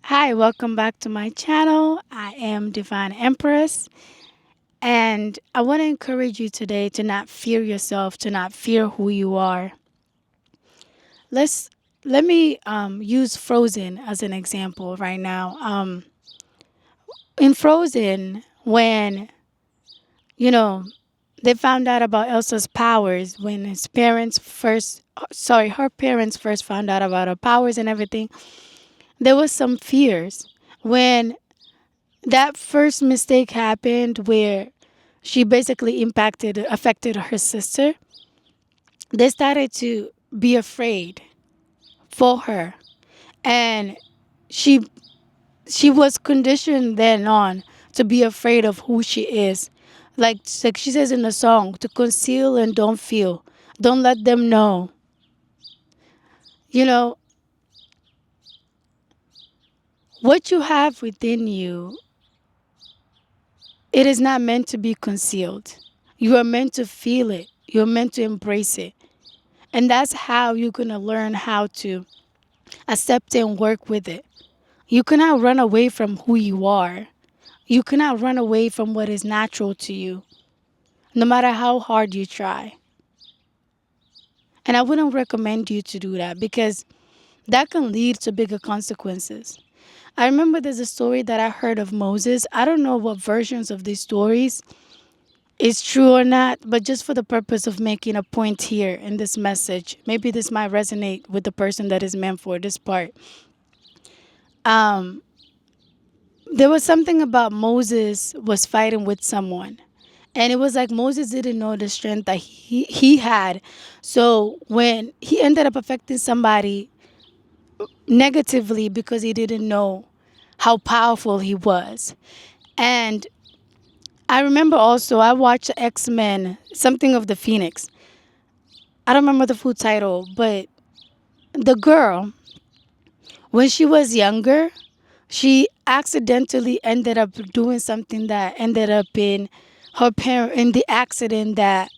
Hi, welcome back to my channel. I am Divine Empress, and I want to encourage you today to not fear yourself, to not fear who you are. Let's Let me use Frozen as an example right now. In Frozen, when you know they found out about Elsa's powers, when his parents first, sorry, her parents first found out about her powers and everything, there was some fears when that first mistake happened where she basically affected her sister. They started to be afraid for her, and she she was conditioned then on to be afraid of who she is. Like she says in the song, to conceal and don't feel, don't let them know. You know what you have within you, it is not meant to be concealed. You are meant to feel it, you're meant to embrace it. And that's how you're going to learn how to accept it and work with it. You cannot run away from who you are. You cannot run away from what is natural to you, no matter how hard you try. And I wouldn't recommend you to do that because that can lead to bigger consequences. I remember there's a story that I heard of Moses. I don't know what versions of these stories is true or not, but just for the purpose of making a point here in this message, maybe this might resonate with the person that is meant for this part. Um, there was something about Moses was fighting with someone. And it was like Moses didn't know the strength that he had. So when he ended up affecting somebody negatively because he didn't know how powerful he was. And I remember also I watched X-Men, something of the Phoenix. I don't remember the full title, but the girl, when she was younger, she accidentally ended up doing something that ended up in her parent in the accident that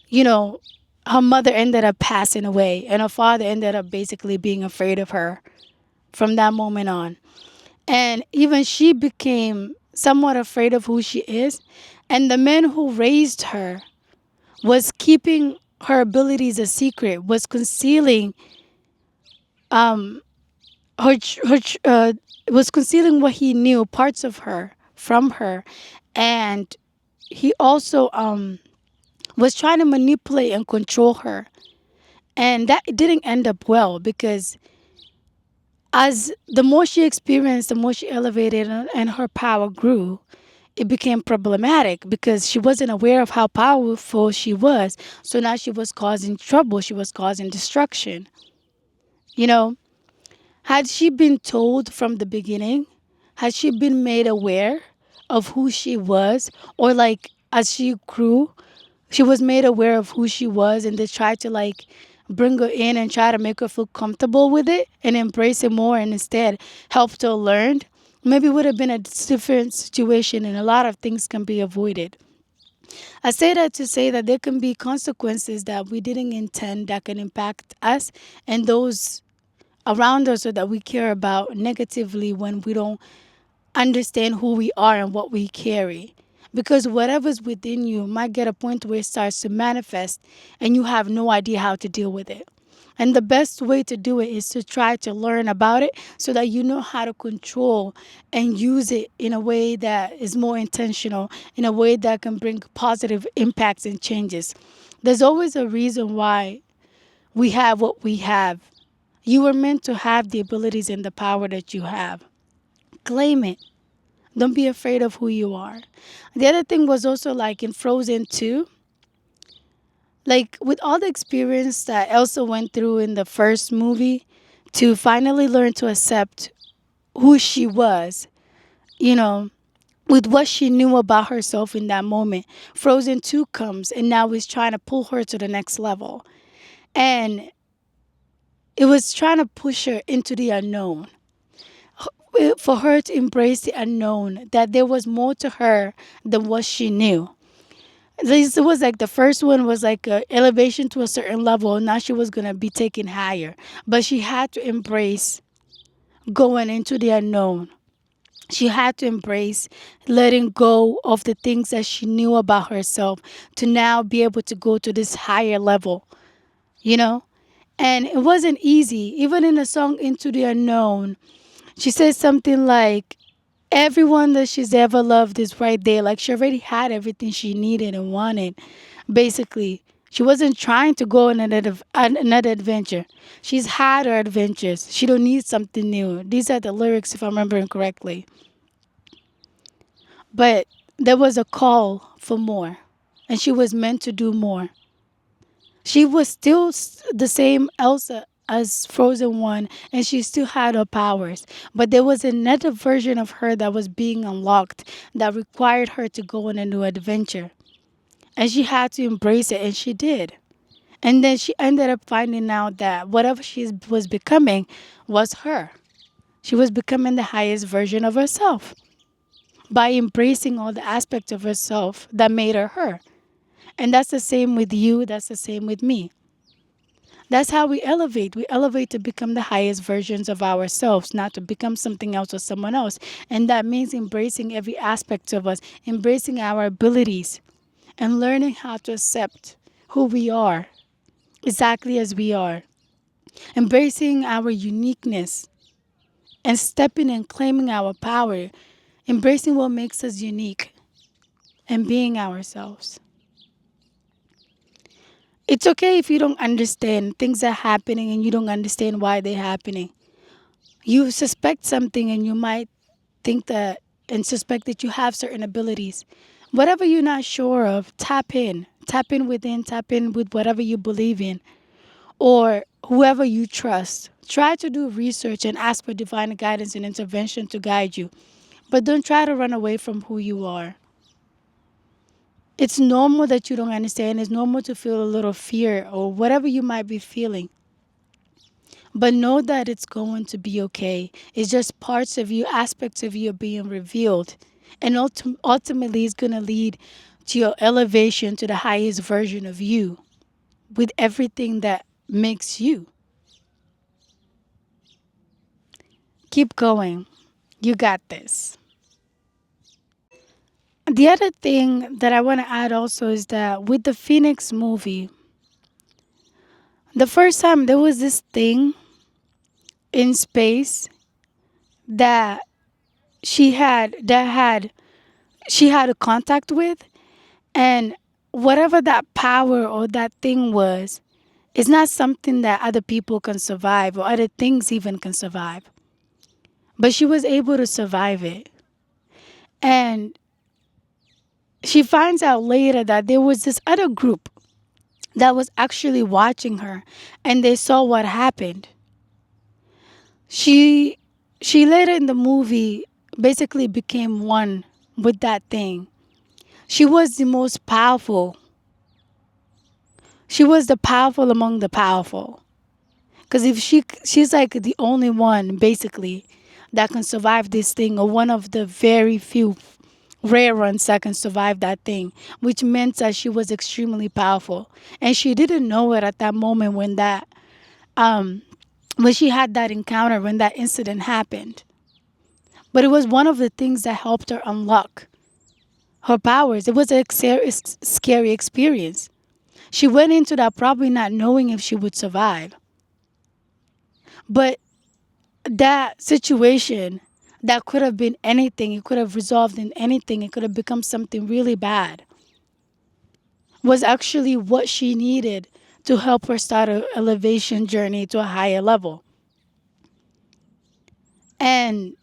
you know her mother ended up passing away and her father ended up basically being afraid of her from that moment on, and even she became somewhat afraid of who she is, and the man who raised her was keeping her abilities a secret, was concealing um was concealing what he knew, parts of her from her, and he also was trying to manipulate and control her, and that didn't end up well because as the more she experienced, the more she elevated and her power grew. It became problematic because she wasn't aware of how powerful she was. So now she was causing trouble. She was causing destruction. You know, had she been told from the beginning, had she been made aware of who she was, or like as she grew, she was made aware of who she was and they tried to like bring her in and try to make her feel comfortable with it and embrace it more and instead helped her learn, maybe it would have been a different situation and a lot of things can be avoided. I say that to say that there can be consequences that we didn't intend that can impact us and those around us or that we care about negatively when we don't understand who we are and what we carry. Because whatever's within you might get a point where it starts to manifest and you have no idea how to deal with it. And the best way to do it is to try to learn about it so that you know how to control and use it in a way that is more intentional, in a way that can bring positive impacts and changes. There's always a reason why we have what we have. You were meant to have the abilities and the power that you have. Claim it. Don't be afraid of who you are. The other thing was also like in Frozen 2, like with all the experience that Elsa went through in the first movie to finally learn to accept who she was, you know, with what she knew about herself in that moment, Frozen 2 comes and now is trying to pull her to the next level. And it was trying to push her into the unknown, for her to embrace the unknown, that there was more to her than what she knew. This was like the first one was like a elevation to a certain level. Now she was gonna be taken higher, but she had to embrace going into the unknown. She had to embrace letting go of the things that she knew about herself to now be able to go to this higher level, you know? And it wasn't easy. Even in the song Into the Unknown, she says something like, everyone that she's ever loved is right there. Like she already had everything she needed and wanted. Basically, she wasn't trying to go on another adventure. She's had her adventures. She don't need something new. These are the lyrics, if I'm remembering correctly. But there was a call for more, and she was meant to do more. She was still the same Elsa as Frozen 1, and she still had her powers. But there was another version of her that was being unlocked that required her to go on a new adventure. And she had to embrace it, and she did. And then she ended up finding out that whatever she was becoming was her. She was becoming the highest version of herself by embracing all the aspects of herself that made her her. And that's the same with you, that's the same with me. That's how we elevate. We elevate to become the highest versions of ourselves, not to become something else or someone else. And that means embracing every aspect of us, embracing our abilities, and learning how to accept who we are exactly as we are, embracing our uniqueness and stepping and claiming our power, embracing what makes us unique and being ourselves. It's okay if you don't understand things are happening and you don't understand why they're happening. You suspect something and you might think that and suspect that you have certain abilities. Whatever you're not sure of, tap in. Tap in within, tap in with whatever you believe in or whoever you trust. Try to do research and ask for divine guidance and intervention to guide you. But don't try to run away from who you are. It's normal that you don't understand. It's normal to feel a little fear or whatever you might be feeling. But know that it's going to be okay. It's just parts of you, aspects of you are being revealed. And ultimately, it's going to lead to your elevation to the highest version of you with everything that makes you. Keep going. You got this. The other thing that I want to add also is that with the Phoenix movie, the first time there was this thing in space that she had a contact with, and whatever that power or that thing was, it's not something that other people can survive or other things even can survive. But she was able to survive it. And she finds out later that there was this other group that was actually watching her and they saw what happened. She she later in the movie basically became one with that thing. She was the most powerful. She was the powerful among the powerful. Because if she's like the only one basically that can survive this thing, or one of the very few rare ones that can survive that thing, which meant that she was extremely powerful. And she didn't know it at that moment um when she had that encounter, when that incident happened. But it was one of the things that helped her unlock her powers. It was a scary experience. She went into that probably not knowing if she would survive. But that situation that could have been anything, it could have resolved in anything, it could have become something really bad, was actually what she needed to help her start an elevation journey to a higher level. And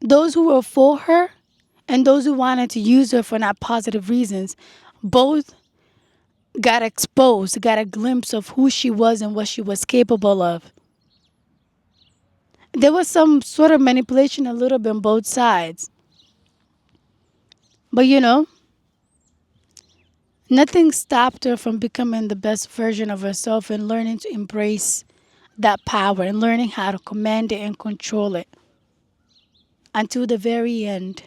those who were for her and those who wanted to use her for not positive reasons both got exposed, got a glimpse of who she was and what she was capable of. There was some sort of manipulation a little bit on both sides. But nothing stopped her from becoming the best version of herself and learning to embrace that power and learning how to command it and control it until the very end.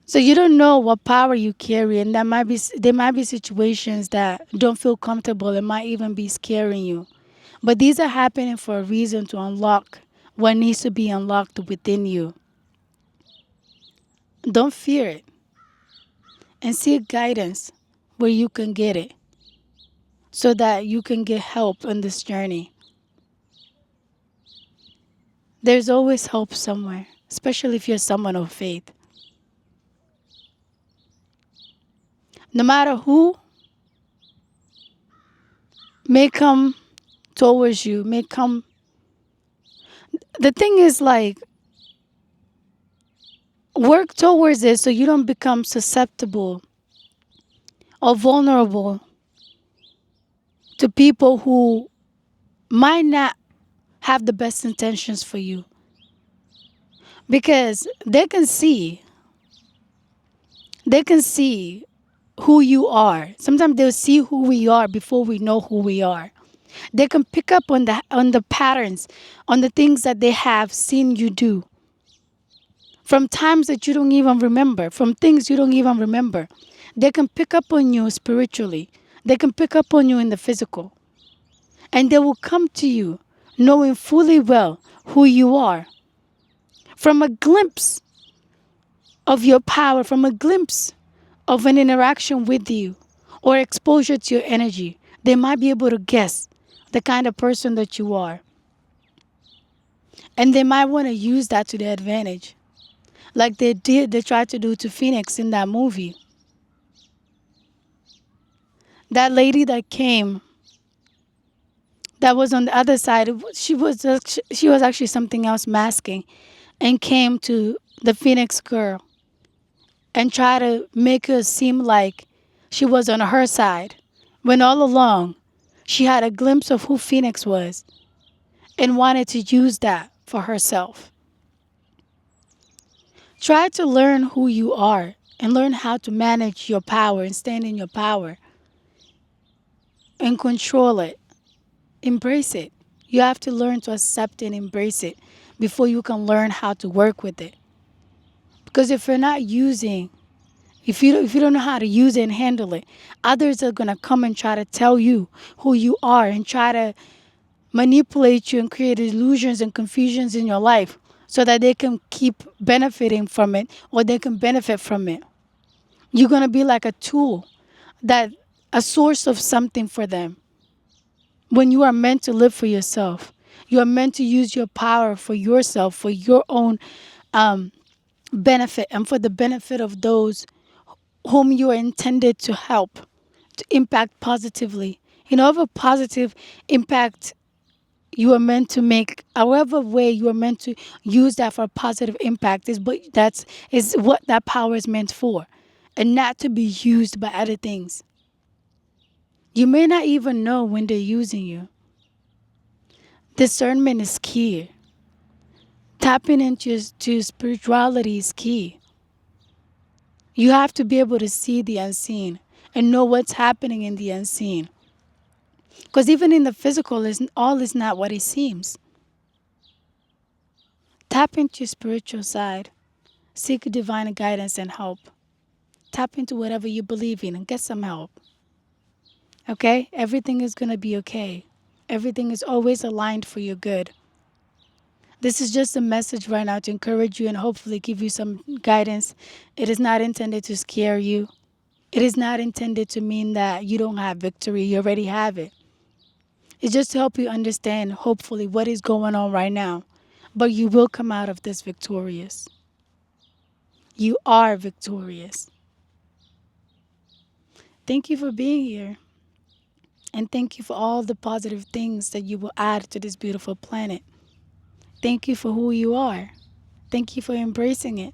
So you don't know what power you carry, and there might be situations that don't feel comfortable. It might even be scaring you. But these are happening for a reason to unlock what needs to be unlocked within you. Don't fear it and seek guidance where you can get it so that you can get help in this journey. There's always help somewhere, especially if you're someone of faith. No matter who may come towards you, may come. The thing is, like, work towards it so you don't become susceptible or vulnerable to people who might not have the best intentions for you because they can see who you are. Sometimes they'll see who we are before we know who we are. They can pick up on the patterns, on the things that they have seen you do from times that you don't even remember, from things you don't even remember. They can pick up on you spiritually. They can pick up on you in the physical. And they will come to you knowing fully well who you are. From a glimpse of your power, from a glimpse of an interaction with you or exposure to your energy, they might be able to guess the kind of person that you are. And they might want to use that to their advantage. Like they tried to do to Phoenix in that movie. That lady that came, that was on the other side, she was actually something else masking and came to the Phoenix girl and tried to make her seem like she was on her side when all along she had a glimpse of who Phoenix was and wanted to use that for herself. Try to learn who you are and learn how to manage your power and stand in your power and control it. Embrace it. You have to learn to accept and embrace it before you can learn how to work with it. Because if you don't know how to use it and handle it, others are gonna come and try to tell you who you are and try to manipulate you and create illusions and confusions in your life so that they can keep benefiting from it or they can benefit from it. You're gonna be like a tool, that a source of something for them. When you are meant to live for yourself, you are meant to use your power for yourself, for your own um, benefit, and for the benefit of those whom you are intended to help, to impact positively. However positive impact you are meant to make, however way you are meant to use that for a positive impact is what that power is meant for, and not to be used by other things. You may not even know when they're using you. Discernment is key. Tapping into spirituality is key. You have to be able to see the unseen and know what's happening in the unseen. Because even in the physical, all is not what it seems. Tap into your spiritual side. Seek divine guidance and help. Tap into whatever you believe in and get some help. Okay? Everything is going to be okay. Everything is always aligned for your good. This is just a message right now to encourage you and hopefully give you some guidance. It is not intended to scare you. It is not intended to mean that you don't have victory. You already have it. It's just to help you understand, hopefully, what is going on right now. But you will come out of this victorious. You are victorious. Thank you for being here. And thank you for all the positive things that you will add to this beautiful planet. Thank you for who you are. Thank you for embracing it.